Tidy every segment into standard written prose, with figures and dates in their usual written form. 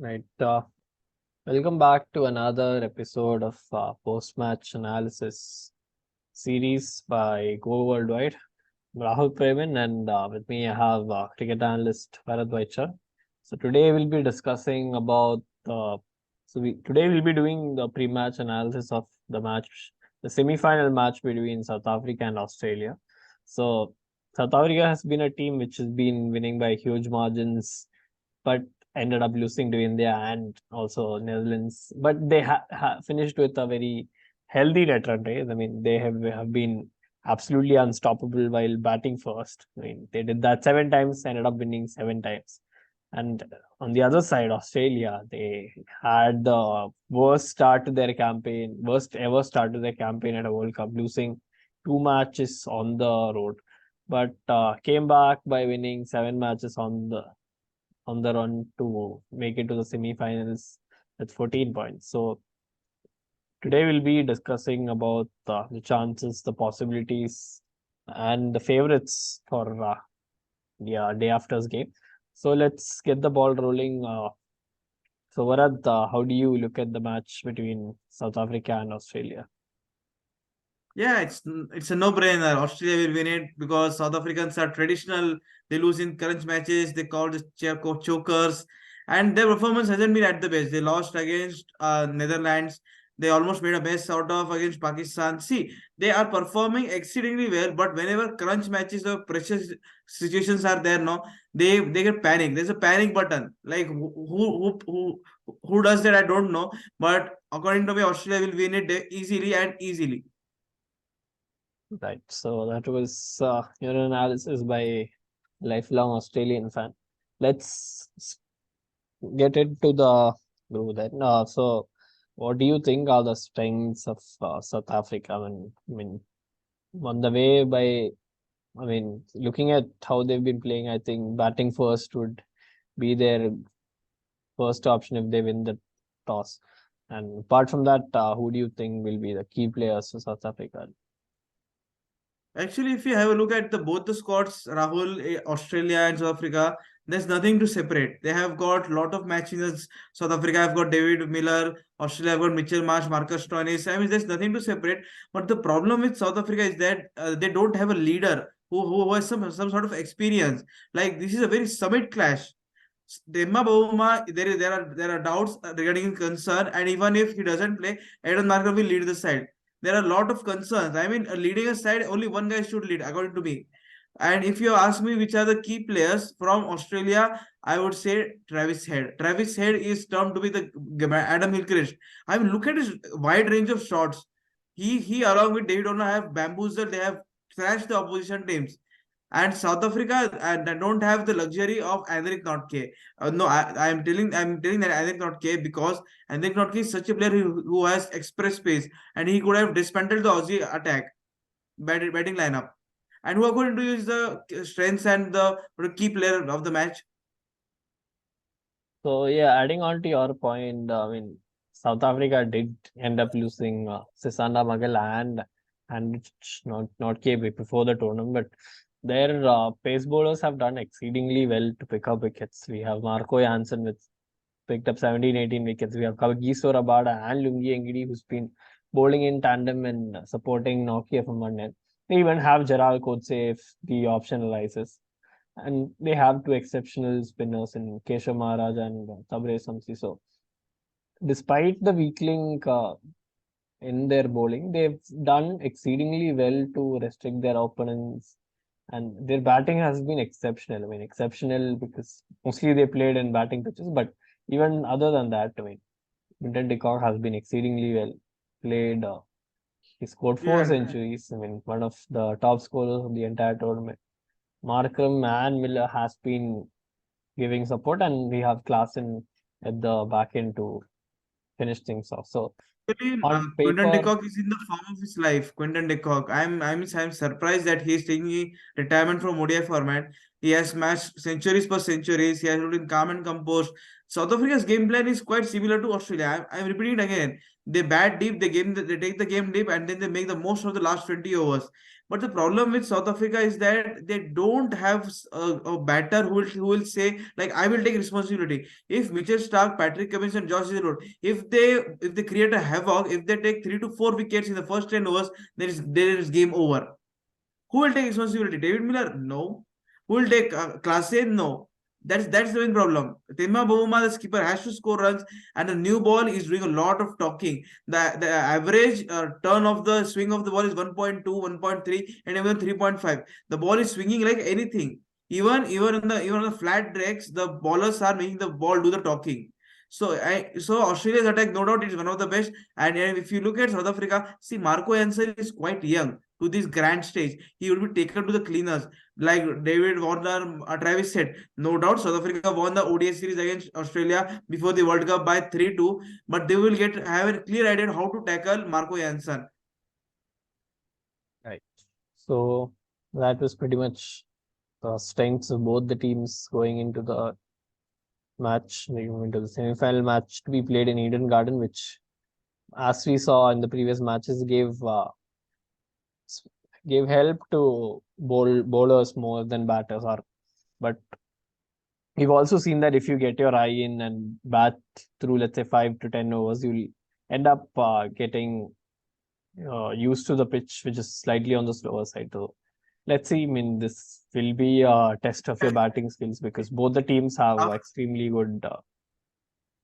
Right. Welcome back to another episode of post-match analysis series by Go Worldwide. I'm Rahul Preman, and with me I have cricket analyst Varad Vaichal. So today we'll be discussing about today we'll be doing the pre-match analysis of the match, the semi-final match between South Africa and Australia. So South Africa has been a team which has been winning by huge margins, but ended up losing to India and also Netherlands. But they finished with a very healthy return rate. I mean, they have been absolutely unstoppable while batting first. I mean, they did that 7 times, ended up winning 7 times. And on the other side, Australia, they had the worst start to their campaign, worst ever start to their campaign at a World Cup, losing 2 matches on the road, but came back by winning 7 matches on the run to make it to the semi-finals with 14 points. So today we'll be discussing about the chances, the possibilities, and the favorites for the day after's game. So let's get the ball rolling. So Varad, how do you look at the match between South Africa and Australia? Yeah, it's a no-brainer. Australia will win it because South Africans are traditional. They lose in crunch matches. They call the chokers, and their performance hasn't been at the best. They lost against Netherlands. They almost made a mess out of against Pakistan. See, they are performing exceedingly well, but whenever crunch matches or pressure situations are there, no, they get panic. There's a panic button. Like who does that? I don't know, but according to me, Australia will win it easily and easily. Right. So that was your analysis by lifelong Australian fan. Let's get into the group then. So, what do you think are the strengths of South Africa? I mean, on the way by, I mean, looking at how they've been playing, I think batting first would be their first option if they win the toss. And apart from that, who do you think will be the key players for South Africa? Actually, if you have a look at the both the squads, Rahul, Australia and South Africa, there's nothing to separate. They have got lot of matches. South Africa have got David Miller, Australia have got Mitchell Marsh, Marcus Stoinis. I mean, there's nothing to separate. But the problem with South Africa is that they don't have a leader who has some sort of experience. Like this is a very summit clash. Demba Bavuma, there are doubts regarding his concern, and even if he doesn't play, Aaron Marker will lead the side. There are a lot of concerns. I mean, leading a side, only one guy should lead, according to me. And if you ask me which are the key players from Australia, I would say Travis Head. Travis Head is termed to be the Adam Hillcrest. I mean, look at his wide range of shots. He along with David Warner have bamboozled. They have thrashed the opposition teams. And South Africa don't have the luxury of Henrik Notke. No, I'm telling that Henrik Notke because Henrik Notke is such a player who has express pace and he could have dismantled the Aussie attack batting lineup. And who according to you is the strengths and the key player of the match? So yeah, adding on to your point, I mean, South Africa did end up losing Sisanda Magal and it's not KB before the tournament, but their pace bowlers have done exceedingly well to pick up wickets. We have Marco Jansen with picked up 17, 18 wickets. We have Kagiso Rabada and Lungi Engidi who's been bowling in tandem and supporting Nokia from one end. We even have Gerald Kotse if the option arises. And they have two exceptional spinners in Keshav Maharaj and Tabre Samsi. So, despite the weak link in their bowling, they've done exceedingly well to restrict their opponents. And their batting has been exceptional. I mean, exceptional because mostly they played in batting pitches. But even other than that, I mean, Quinton de Kock has been exceedingly well played. He scored four Yeah, centuries. I mean, one of the top scorers of the entire tournament. Markham and Miller has been giving support, and we have Klassen at the back end to finish things off. So actually, on Quinton de paper, Kock is in the form of his life. Quinton de Kock. I'm surprised that he's taking retirement from ODI format. He has smashed centuries per centuries. He has been calm and composed. South Africa's game plan is quite similar to Australia. I'm repeating it again. They bat deep, they take the game deep, and then they make the most of the last 20 overs. But the problem with South Africa is that they don't have a batter who will say like I will take responsibility. If Mitchell Stark, Patrick Cummins, and Josh Hazelwood, if they create a havoc, if they take 3 to 4 wickets in the first 10 overs, there is game over. Who will take responsibility? David Miller? No. Who will take Class A? No. That's the main problem. Tema Bavuma, the skipper, has to score runs, and the new ball is doing a lot of talking. The average turn of the swing of the ball is 1.2, 1.3, and even 3.5. The ball is swinging like anything. Even on the flat decks, the bowlers are making the ball do the talking. So Australia's attack, no doubt, is one of the best. And if you look at South Africa, see Marco Jansen is quite young to this grand stage. He will be taken to the cleaners. Like David Warner, Travis said, no doubt South Africa won the ODI series against Australia before the World Cup by 3-2, but they will have a clear idea how to tackle Marco Jansen. Right. So that was pretty much the strengths of both the teams going into the match, into the semi-final match to be played in Eden Garden, which, as we saw in the previous matches, gave help to bowlers more than batters. But we've also seen that if you get your eye in and bat through, let's say, 5 to 10 overs, you'll end up getting used to the pitch, which is slightly on the slower side. So let's see. I mean, this will be a test of your batting skills because both the teams have extremely good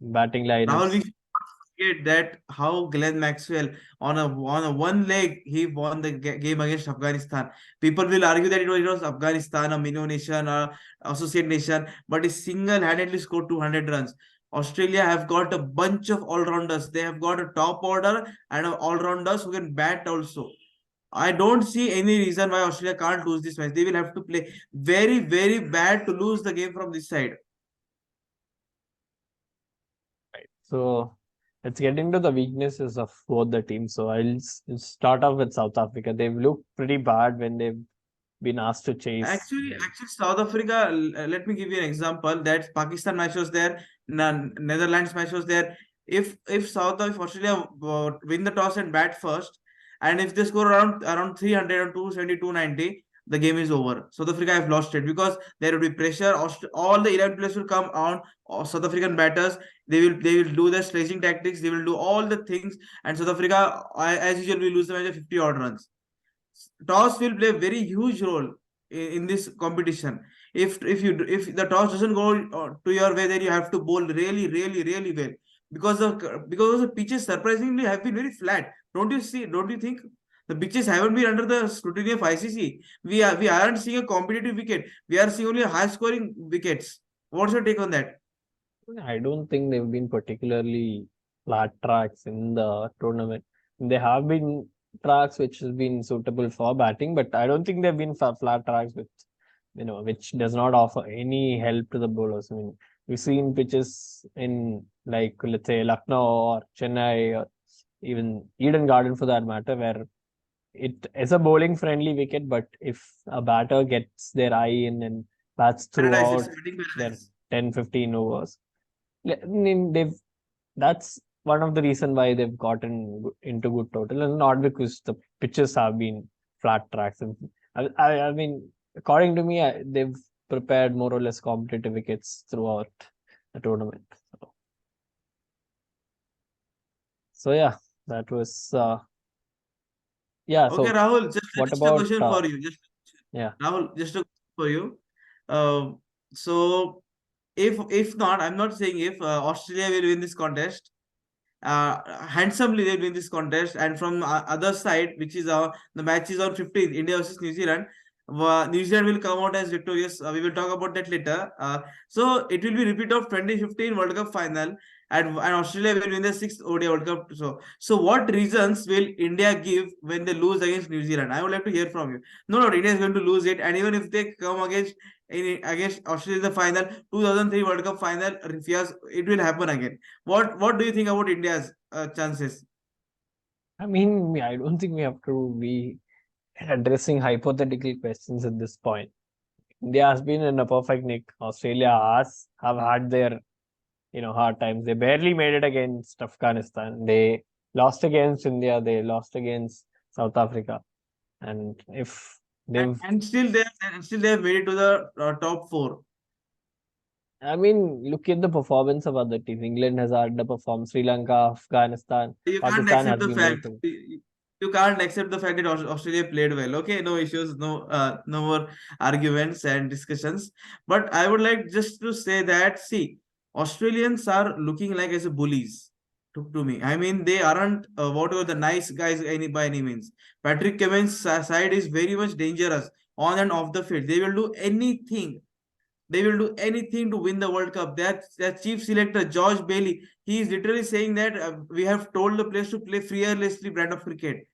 batting Rahul, we lineups. forget that how Glenn Maxwell on a one leg he won the game against Afghanistan. People will argue that it was Afghanistan, a mini nation, a associate nation, but he single-handedly scored 200 runs. Australia have got a bunch of all-rounders. They have got a top order and all-rounders who can bat also. I don't see any reason why Australia can't lose this match. They will have to play very, very bad to lose the game from this side. Right. So let's get into the weaknesses of both the teams. So start off with South Africa. They've looked pretty bad when they've been asked to chase. Actually, South Africa. Let me give you an example. That Pakistan match was there, Netherlands match was there. If Australia win the toss and bat first, and if they score around 300 or 270, 290, the game is over. South Africa have lost it because there will be pressure. All the 11 players will come on. South African batters. They will do their sledging tactics. They will do all the things, and South Africa, as usual, will lose the match of 50 odd runs. Toss will play a very huge role in this competition. If the toss doesn't go to your way, then you have to bowl really, really, really well because the pitches surprisingly have been very flat. Don't you see? Don't you think? The pitches haven't been under the scrutiny of ICC. We aren't seeing a competitive wicket. We are seeing only high scoring wickets. What's your take on that? I don't think they've been particularly flat tracks in the tournament. They have been tracks which has been suitable for batting, but I don't think they've been flat tracks which does not offer any help to the bowlers. I mean, we've seen pitches in, like, let's say, Lucknow or Chennai or even Eden Garden for that matter, where it is a bowling friendly wicket, but if a batter gets their eye in and bats Paradise. It's throughout batting their paradise. 10-15 overs, I mean, that's one of the reason why they've gotten into good total, and not because the pitches have been flat tracks. I mean, according to me, they've prepared more or less competitive wickets throughout the tournament. So yeah, that was yeah. Okay, So Rahul, just, what just a about question for you. yeah? Rahul, just a question for you. Uh, so if not, I'm not saying if Australia will win this contest, handsomely they'll win this contest, and from other side, which is the match is on 15th, India versus New Zealand. New Zealand will come out as victorious. We will talk about that later. So it will be repeat of 2015 World Cup final, and Australia will win the sixth ODI World Cup. So what reasons will India give when they lose against New Zealand? I would like to hear from you. No, India is going to lose it, and even if they come against Australia in the final, 2003 World Cup final, yes, it will happen again. What do you think about India's chances? I mean, I don't think we have to be addressing hypothetical questions at this point. India has been in a perfect nick. Australia has have had their hard times. They barely made it against Afghanistan. They lost against India. They lost against South Africa. And if and, they've, and still they and still they have made it to the top four. I mean, look at the performance of other teams. England has underperformed. Sri Lanka, Afghanistan, You can't Pakistan accept has the been very fact. good. You can't accept the fact that Australia played well. Okay, no issues, no more arguments and discussions. But I would like just to say that see, Australians are looking like as a bullies to me. I mean, they aren't whatever the nice guys any by any means. Patrick Cummins' side is very much dangerous on and off the field. They will do anything, they will do anything to win the World Cup. Their chief selector, George Bailey, he is literally saying that we have told the players to play fearlessly brand of cricket.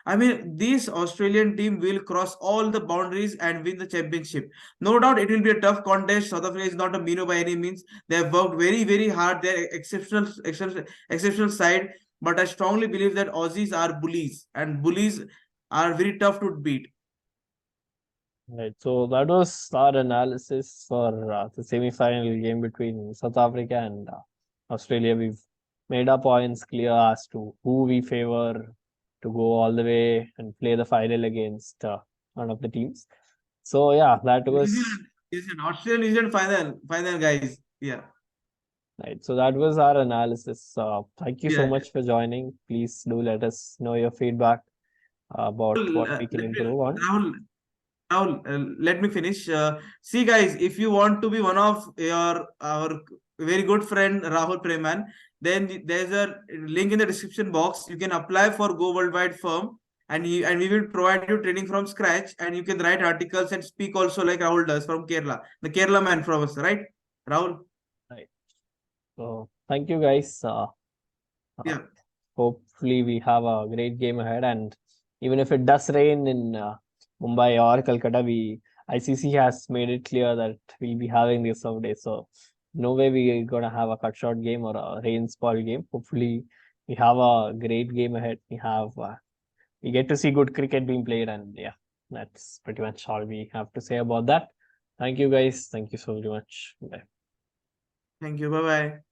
I mean, this Australian team will cross all the boundaries and win the championship. No doubt it will be a tough contest. South Africa is not a minnow by any means. They have worked very, very hard. They're exceptional side. But I strongly believe that Aussies are bullies, and bullies are very tough to beat. Right. So that was our analysis for the semi-final game between South Africa and Australia. We've made our points clear as to who we favor to go all the way and play the final against one of the teams. So yeah, that New was Zealand, New Zealand, Australia, New Zealand final guys. Yeah. right. So that was our analysis. Thank you so Yeah. much for joining. Please do let us know your feedback about what we can Let me, improve on. Rahul, let me finish. See, guys, if you want to be one of your our very good friend Rahul Preman, then there's a link in the description box. You can apply for Go Worldwide firm, and we will provide you training from scratch, and you can write articles and speak also like Rahul does from Kerala, the Kerala man from us, right, Rahul? Right. So thank you guys. Uh, Yeah. Hopefully, we have a great game ahead. And even if it does rain in Mumbai or Calcutta, ICC has made it clear that we'll be having this some day. So no way we're gonna have a cut short game or a rain spoil game. Hopefully, we have a great game ahead. We get to see good cricket being played, and yeah, that's pretty much all we have to say about that. Thank you guys. Thank you so very much. Bye. Thank you. Bye bye.